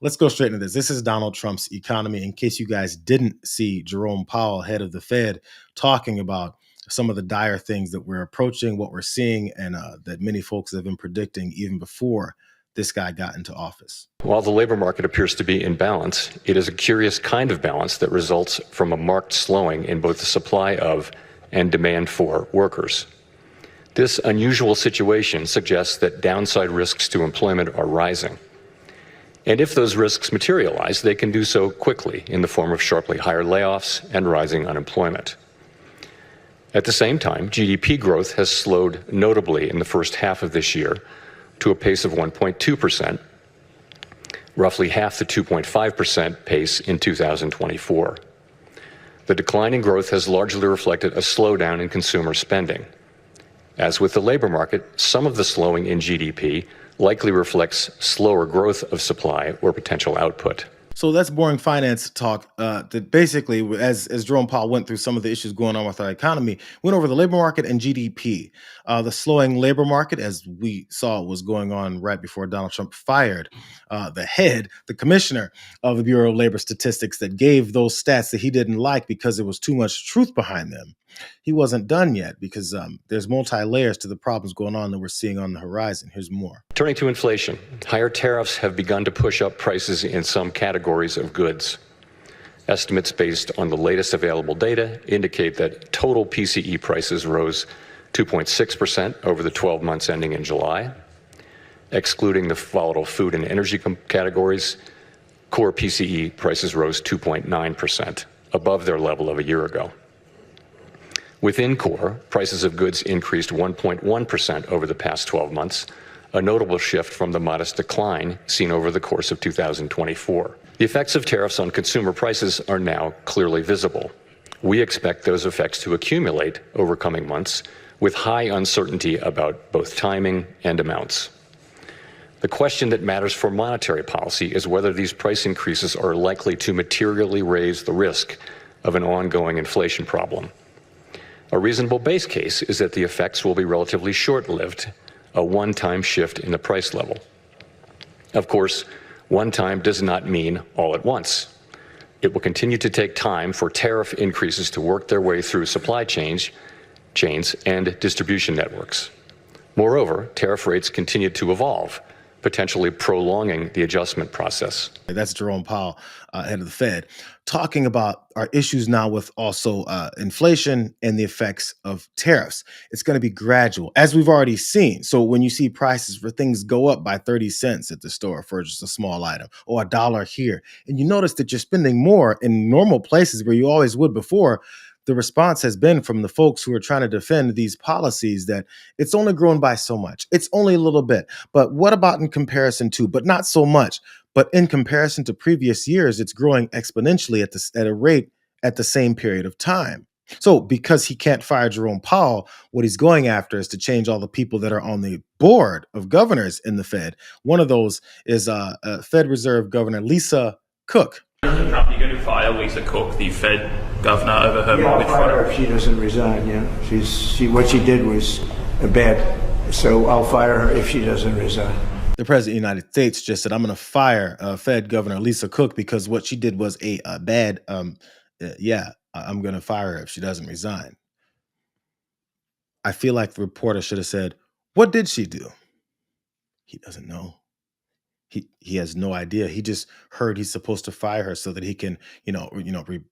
Let's go straight into this. This is Donald Trump's economy. In case you guys didn't see Jerome Powell, head of the Fed, talking about some of the dire things that we're approaching, what we're seeing, and that many folks have been predicting even before this guy got into office. While the labor market appears to be in balance, it is a curious kind of balance that results from a marked slowing in both the supply of and demand for workers. This unusual situation suggests that downside risks to employment are rising. And if those risks materialize, they can do so quickly in the form of sharply higher layoffs and rising unemployment. At the same time, GDP growth has slowed notably in the first half of this year to a pace of 1.2%, roughly half the 2.5% pace in 2024. The decline in growth has largely reflected a slowdown in consumer spending. As with the labor market, some of the slowing in GDP likely reflects slower growth of supply or potential output. So that's boring finance talk. That basically, as Jerome Powell went through some of the issues going on with our economy, went over the labor market and GDP. The slowing labor market, as we saw, was going on right before Donald Trump fired the commissioner of the Bureau of Labor Statistics, that gave those stats that he didn't like because there was too much truth behind them. He wasn't done yet because there's multi-layers to the problems going on that we're seeing on the horizon. Here's more. Turning to inflation, higher tariffs have begun to push up prices in some categories of goods. Estimates based on the latest available data indicate that total PCE prices rose 2.6% over the 12 months ending in July. Excluding the volatile food and energy categories, core PCE prices rose 2.9%, above their level of a year ago. Within core, prices of goods increased 1.1% over the past 12 months, a notable shift from the modest decline seen over the course of 2024. The effects of tariffs on consumer prices are now clearly visible. We expect those effects to accumulate over coming months, with high uncertainty about both timing and amounts. The question that matters for monetary policy is whether these price increases are likely to materially raise the risk of an ongoing inflation problem. A reasonable base case is that the effects will be relatively short-lived, a one-time shift in the price level. Of course, one time does not mean all at once. It will continue to take time for tariff increases to work their way through supply chains and distribution networks. Moreover, tariff rates continue to evolve, potentially prolonging the adjustment process. That's Jerome Powell, head of the Fed, talking about our issues now with also inflation and the effects of tariffs. It's going to be gradual, as we've already seen. So when you see prices for things go up by 30 cents at the store for just a small item, or $1 here, and you notice that you're spending more in normal places where you always would before, the response has been from the folks who are trying to defend these policies that it's only grown by so much. It's only a little bit. But what about in comparison to, but not so much, but in comparison to previous years, it's growing exponentially at a rate at the same period of time. So because he can't fire Jerome Powell, what he's going after is to change all the people that are on the board of governors in the Fed. One of those is Fed Reserve Governor Lisa Cook. President Trump, you're going to fire Lisa Cook, the Fed governor, over her mortgage fraud? I'll fire her if she doesn't resign. What she did was bad, so I'll fire her if she doesn't resign. The president of the United States just said, I'm going to fire Fed Governor Lisa Cook because what she did was bad. I'm going to fire her if she doesn't resign. I feel like the reporter should have said, what did she do? He doesn't know. He has no idea. He just heard he's supposed to fire her so that he can,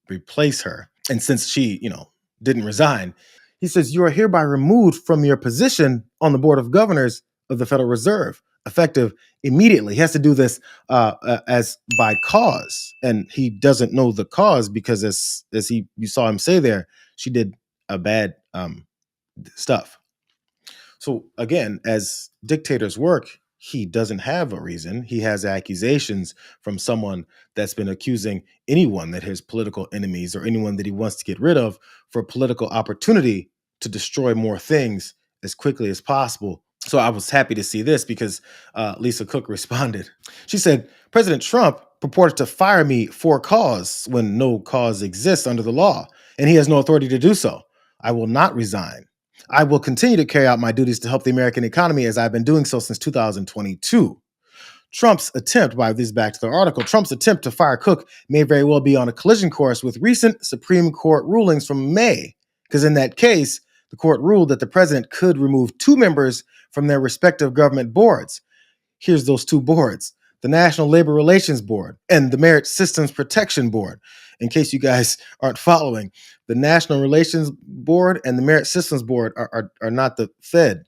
replace her. And since she, didn't resign, he says, you are hereby removed from your position on the board of governors of the Federal Reserve, effective immediately. He has to do this as by cause, and he doesn't know the cause because as you saw him say there, she did a bad stuff. So again, as dictators work, he doesn't have a reason. He has accusations from someone that's been accusing anyone that his political enemies or anyone that he wants to get rid of for political opportunity to destroy more things as quickly as possible. So I was happy to see this because Lisa Cook responded. She said, President Trump purported to fire me for cause when no cause exists under the law, and he has no authority to do so. I will not resign. I will continue to carry out my duties to help the American economy as I've been doing so since 2022. Trump's attempt, by this back to the article, Trump's attempt to fire Cook may very well be on a collision course with recent Supreme Court rulings from May, because in that case, the court ruled that the president could remove 2 members from their respective government boards. Here's those 2 boards: the National Labor Relations Board and the Merit Systems Protection Board. In case you guys aren't following, the National Relations Board and the Merit Systems Board are not the Fed.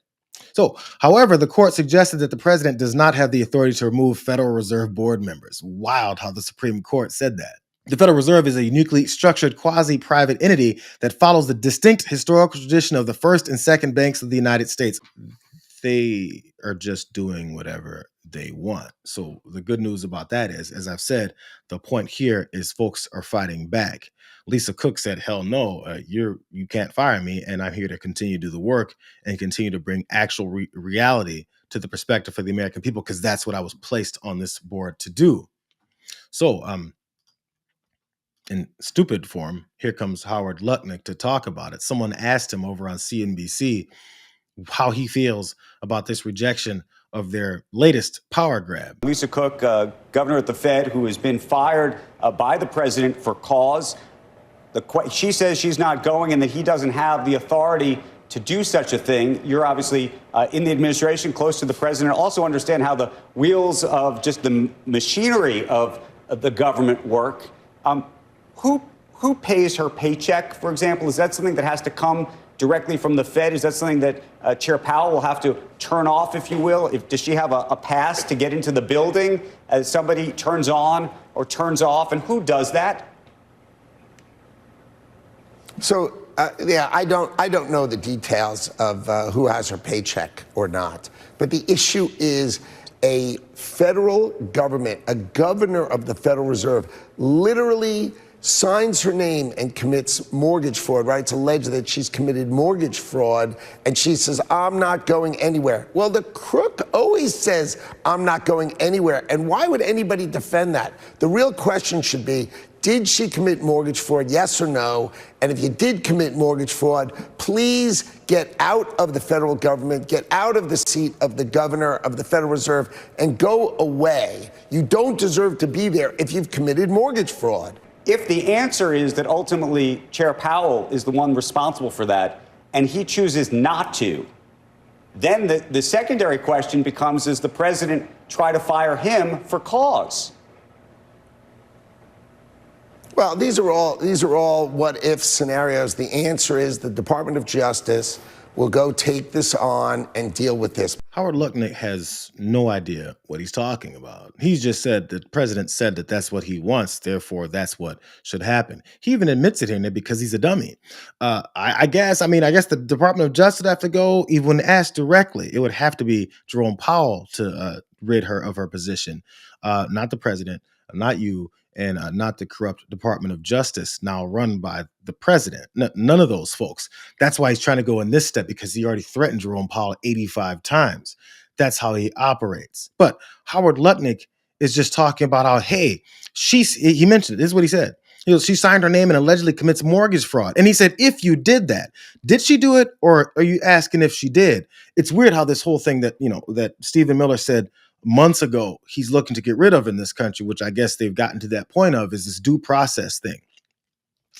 So, however, the court suggested that the president does not have the authority to remove Federal Reserve Board members. Wild how the Supreme Court said that. The Federal Reserve is a uniquely structured quasi-private entity that follows the distinct historical tradition of the first and second banks of the United States. They are just doing whatever they want. So the good news about that is, as I've said, the point here is folks are fighting back. Lisa Cook said, hell no, you can't fire me, and I'm here to continue to do the work and continue to bring actual reality to the perspective for the American people, because that's what I was placed on this board to do. So in stupid form, here comes Howard Lutnick to talk about it. Someone asked him over on CNBC how he feels about this rejection of their latest power grab. Lisa Cook, governor at the Fed, who has been fired by the president for cause. She says she's not going and that he doesn't have the authority to do such a thing. You're obviously in the administration, close to the president, also understand how the wheels of just the machinery of the government work. Who pays her paycheck, for example? Is that something that has to come directly from the Fed? Is that something that Chair Powell will have to turn off, if you will? Does she have a pass to get into the building as somebody turns on or turns off? And who does that? So, I don't know the details of who has her paycheck or not. But the issue is a federal government, a governor of the Federal Reserve, literally signs her name and commits mortgage fraud, right? It's alleged that she's committed mortgage fraud, and she says, I'm not going anywhere. Well, the crook always says, I'm not going anywhere. And why would anybody defend that? The real question should be, did she commit mortgage fraud, yes or no? And if you did commit mortgage fraud, please get out of the federal government, get out of the seat of the governor of the Federal Reserve, and go away. You don't deserve to be there if you've committed mortgage fraud. If the answer is that ultimately Chair Powell is the one responsible for that, and he chooses not to, then the secondary question becomes, does the president try to fire him for cause? Well, these are all what-if scenarios. The answer is the Department of Justice will go take this on and deal with this. Howard Lutnick has no idea what he's talking about. He's just said that the president said that that's what he wants, therefore that's what should happen. He even admits it here because he's a dummy. I guess the Department of Justice would have to go, even when asked directly, it would have to be Jerome Powell to rid her of her position, not the president, not you, and not the corrupt Department of Justice now run by the president. None of those folks. That's why he's trying to go in this step, because he already threatened Jerome Powell 85 times. That's how he operates. But Howard Lutnick is just talking about how, hey, he mentioned it. This is what he said. She signed her name and allegedly commits mortgage fraud. And he said, if you did that, did she do it? Or are you asking if she did? It's weird how this whole thing that Stephen Miller said months ago he's looking to get rid of in this country, which I guess they've gotten to that point of, is this due process thing,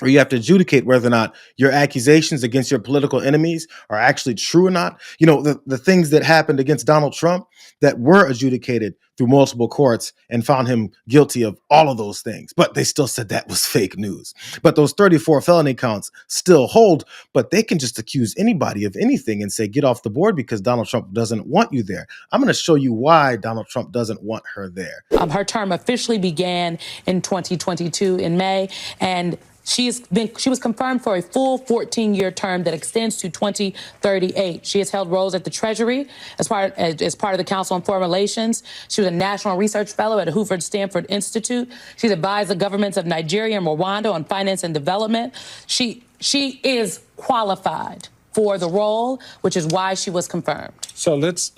where you have to adjudicate whether or not your accusations against your political enemies are actually true or not. The things that happened against Donald Trump that were adjudicated through multiple courts and found him guilty of all of those things, but they still said that was fake news. But those 34 felony counts still hold, but they can just accuse anybody of anything and say, get off the board because Donald Trump doesn't want you there. I'm going to show you why Donald Trump doesn't want her there. Her term officially began in 2022 in May, and she was confirmed for a full 14-year term that extends to 2038. She has held roles at the Treasury as part of the Council on Foreign Relations. She was a National Research Fellow at Hoover Stanford Institute. She's advised the governments of Nigeria and Rwanda on finance and development. She is qualified for the role, which is why she was confirmed. So let's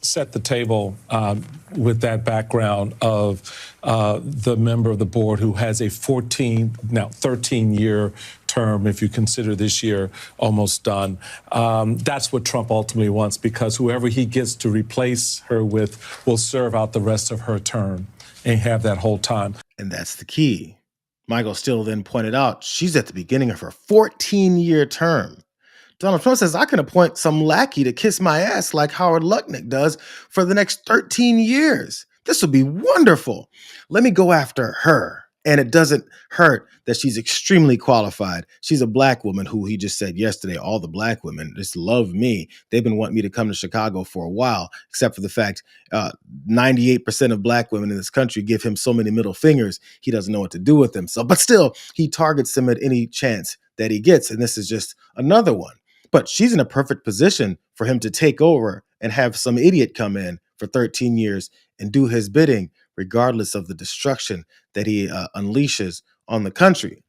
set the table with that background of the member of the board who has a 13-year term, if you consider this year almost done. That's what Trump ultimately wants, because whoever he gets to replace her with will serve out the rest of her term and have that whole time. And that's the key. Michael Steele then pointed out she's at the beginning of her 14-year term. Donald Trump says, I can appoint some lackey to kiss my ass like Howard Lutnick does for the next 13 years. This will be wonderful. Let me go after her. And it doesn't hurt that she's extremely qualified. She's a black woman who he just said yesterday, all the black women just love me. They've been wanting me to come to Chicago for a while, except for the fact 98% of black women in this country give him so many middle fingers, he doesn't know what to do with them. So, but still, he targets them at any chance that he gets. And this is just another one. But she's in a perfect position for him to take over and have some idiot come in for 13 years and do his bidding, regardless of the destruction that he unleashes on the country.